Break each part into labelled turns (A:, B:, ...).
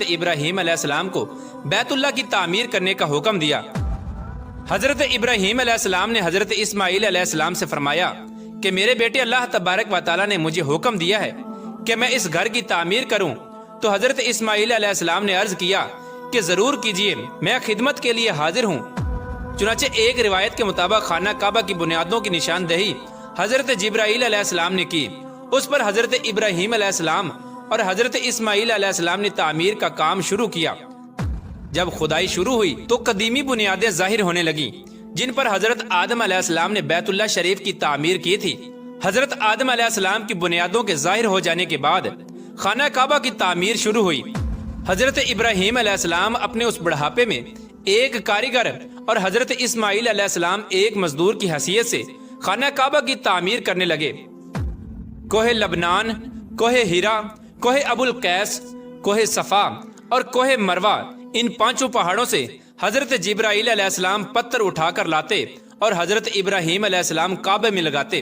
A: حضرت ابراہیم علیہ السلام کو بیت اللہ کی تعمیر کرنے کا حکم دیا۔ حضرت ابراہیم علیہ السلام نے حضرت اسماعیل علیہ السلام سے فرمایا کہ میرے بیٹے اللہ تبارک و تعالیٰ نے مجھے حکم دیا ہے کہ میں اس گھر کی تعمیر کروں۔ تو حضرت اسماعیل علیہ السلام نے عرض کیا کہ ضرور کیجئے، میں خدمت کے لیے حاضر ہوں۔ چنانچہ ایک روایت کے مطابق خانہ کعبہ کی بنیادوں کی نشاندہی حضرت جبرائیل علیہ السلام نے کی۔ اس پر حضرت ابراہیم علیہ السلام اور حضرت اسماعیل علیہ السلام نے تعمیر کا کام شروع کیا۔ جب کھدائی شروع ہوئی تو قدیمی بنیادیں ظاہر ہونے لگیں جن پر حضرت آدم علیہ السلام نے بیت اللہ شریف کی تعمیر کی تھی۔ حضرت آدم علیہ السلام کی بنیادوں کے ظاہر ہو جانے کے بعد خانہ کعبہ کی تعمیر شروع ہوئی۔ حضرت ابراہیم علیہ السلام اپنے اس بڑھاپے میں ایک کاریگر اور حضرت اسماعیل علیہ السلام ایک مزدور کی حیثیت سے خانہ کعبہ کی تعمیر کرنے لگے۔ کوہ لبنان، کوہ ہیرا، کوہ ابو القیس، کوہ صفا اور کوہ مروہ، ان پانچوں پہاڑوں سے حضرت جبرائیل علیہ السلام پتھر اٹھا کر لاتے اور حضرت ابراہیم علیہ السلام کعبے میں لگاتے۔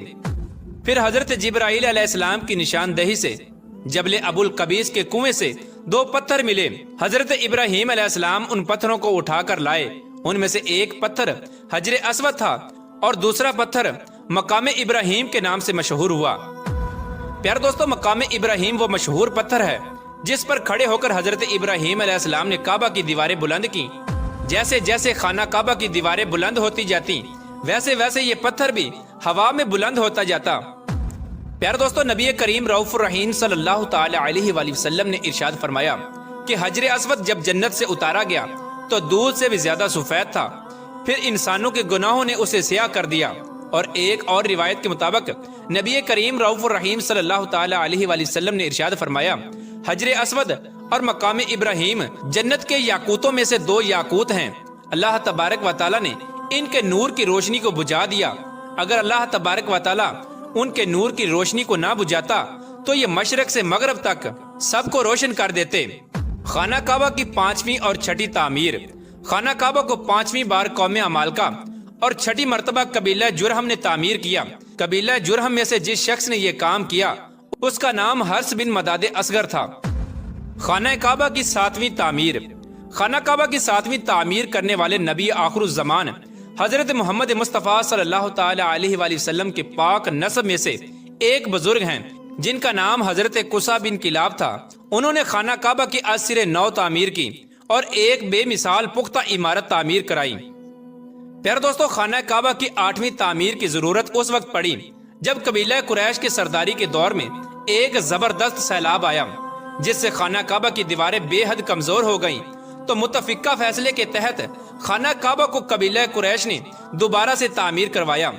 A: پھر حضرت جبرائیل علیہ السلام کی نشاندہی سے جبل ابو القبیس کے کنویں سے 2 پتھر ملے۔ حضرت ابراہیم علیہ السلام ان پتھروں کو اٹھا کر لائے۔ ان میں سے ایک پتھر حجر اسود تھا اور دوسرا پتھر مقام ابراہیم کے نام سے مشہور ہوا۔ پیارے دوستو، مقام ابراہیم وہ مشہور پتھر ہے جس پر کھڑے ہو کر حضرت ابراہیم علیہ السلام نے کعبہ کی دیواریں بلند کی۔ جیسے جیسے خانہ کعبہ کی دیواریں بلند ہوتی جاتی ویسے ویسے یہ پتھر بھی ہوا میں بلند ہوتا جاتا۔ پیارے دوستو، نبی کریم رؤوف الرحیم صلی اللہ تعالی علیہ وآلہ وسلم نے ارشاد فرمایا کہ حجر اسود جب جنت سے اتارا گیا تو دودھ سے بھی زیادہ سفید تھا، پھر انسانوں کے گناہوں نے اسے سیاہ کر دیا۔ اور ایک اور روایت کے مطابق نبی کریم رؤوف الرحیم صلی اللہ تعالی علیہ وآلہ وسلم نے ارشاد فرمایا، حجر اسود اور مقام ابراہیم جنت کے یاقوتوں میں سے 2 یاقوت ہیں۔ اللہ تبارک و تعالی نے ان کے نور کی روشنی کو بجھا دیا۔ اگر اللہ تبارک و تعالی ان کے نور کی روشنی کو نہ بجھاتا تو یہ مشرق سے مغرب تک سب کو روشن کر دیتے۔ خانہ کعبہ کی 5ویں اور 6ٹھی تعمیر۔ خانہ کعبہ کو 5ویں بار قوم عمالقہ اور 6ٹھی مرتبہ قبیلہ جرہم نے تعمیر کیا۔ قبیلہ جرہم میں سے جس شخص نے یہ کام کیا اس کا نام حرس بن مداد اصغر تھا۔ خانہ کعبہ کی 7ویں تعمیر۔ خانہ کعبہ کی 7ویں تعمیر کرنے والے نبی آخر الزمان حضرت محمد مصطفیٰ صلی اللہ تعالی علیہ وآلہ وسلم کے پاک نسب میں سے ایک بزرگ ہیں جن کا نام حضرت قصہ بن کلاب تھا۔ انہوں نے خانہ کعبہ کی از سر نو تعمیر کی اور ایک بے مثال پختہ عمارت تعمیر کرائی۔ پیارے دوستو، خانہ کعبہ کی 8ویں تعمیر کی ضرورت اس وقت پڑی جب قبیلہ قریش کے سرداری کے دور میں ایک زبردست سیلاب آیا جس سے خانہ کعبہ کی دیواریں بے حد کمزور ہو گئیں۔ تو متفقہ فیصلے کے تحت خانہ کعبہ کو قبیلہ قریش نے دوبارہ سے تعمیر کروایا،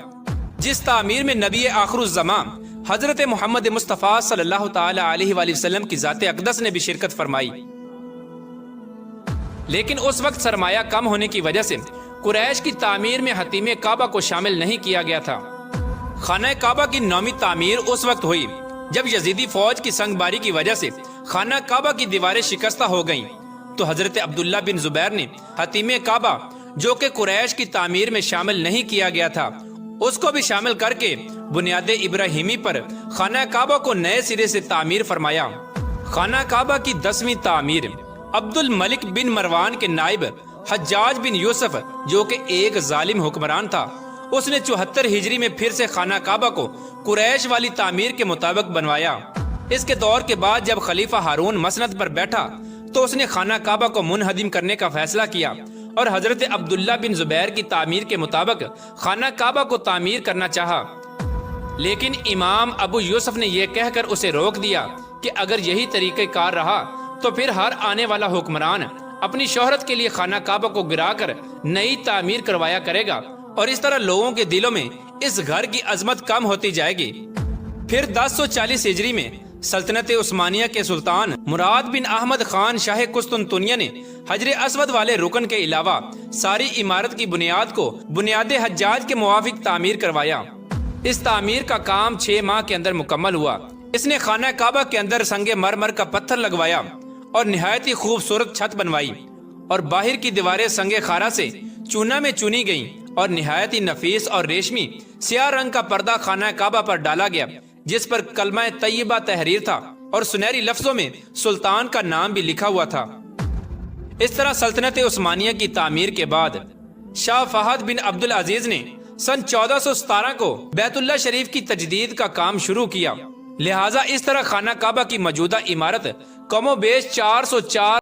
A: جس تعمیر میں نبی آخر الزمان حضرت محمد مصطفیٰ صلی اللہ تعالی علیہ وآلہ وسلم کی ذات اقدس نے بھی شرکت فرمائی۔ لیکن اس وقت سرمایہ کم ہونے کی وجہ سے قریش کی تعمیر میں حتیم کعبہ کو شامل نہیں کیا گیا تھا۔ خانہ کعبہ کی 9ویں تعمیر اس وقت ہوئی جب یزیدی فوج کی سنگ باری کی وجہ سے خانہ کعبہ کی دیواریں شکستہ ہو گئیں تو حضرت عبداللہ بن زبیر نے حتیم کعبہ جو کہ قریش کی تعمیر میں شامل نہیں کیا گیا تھا اس کو بھی شامل کر کے بنیاد ابراہیمی پر خانہ کعبہ کو نئے سرے سے تعمیر فرمایا۔ خانہ کعبہ کی 10ویں تعمیر۔ عبد الملک بن مروان کے نائب حجاج بن یوسف جو کہ ایک ظالم حکمران تھا، اس نے 74 ہجری میں پھر سے خانہ کعبہ کو قریش والی تعمیر کے مطابق بنوایا۔ اس کے دور کے بعد جب خلیفہ ہارون مسند پر بیٹھا تو اس نے خانہ کعبہ کو منہدم کرنے کا فیصلہ کیا اور حضرت عبداللہ بن زبیر کی تعمیر کے مطابق خانہ کعبہ کو تعمیر کرنا چاہا، لیکن امام ابو یوسف نے یہ کہہ کر اسے روک دیا کہ اگر یہی طریقہ کار رہا تو پھر ہر آنے والا حکمران اپنی شہرت کے لیے خانہ کعبہ کو گرا کر نئی تعمیر کروایا کرے گا اور اس طرح لوگوں کے دلوں میں اس گھر کی عظمت کم ہوتی جائے گی۔ پھر 1040 ہجری میں سلطنت عثمانیہ کے سلطان مراد بن احمد خان شاہ قسطنطنیہ نے حجر اسود والے رکن کے علاوہ ساری عمارت کی بنیاد کو بنیاد حجاج کے موافق تعمیر کروایا۔ اس تعمیر کا کام 6 ماہ کے اندر مکمل ہوا۔ اس نے خانہ کعبہ کے اندر سنگ مرمر کا پتھر لگوایا اور نہایت ہی خوبصورت چھت بنوائی اور باہر کی دیواریں سنگ خارا سے چونا میں چنی گئیں اور نہایت ہی نفیس اور ریشمی سیاہ رنگ کا پردہ خانہ کعبہ پر ڈالا گیا جس پر کلمہ طیبہ تحریر تھا اور سنہری لفظوں میں سلطان کا نام بھی لکھا ہوا تھا۔ اس طرح سلطنت عثمانیہ کی تعمیر کے بعد شاہ فہد بن عبد العزیز نے سن 1417 کو بیت اللہ شریف کی تجدید کا کام شروع کیا، لہٰذا اس طرح خانہ کعبہ کی موجودہ عمارت کم و بیش 404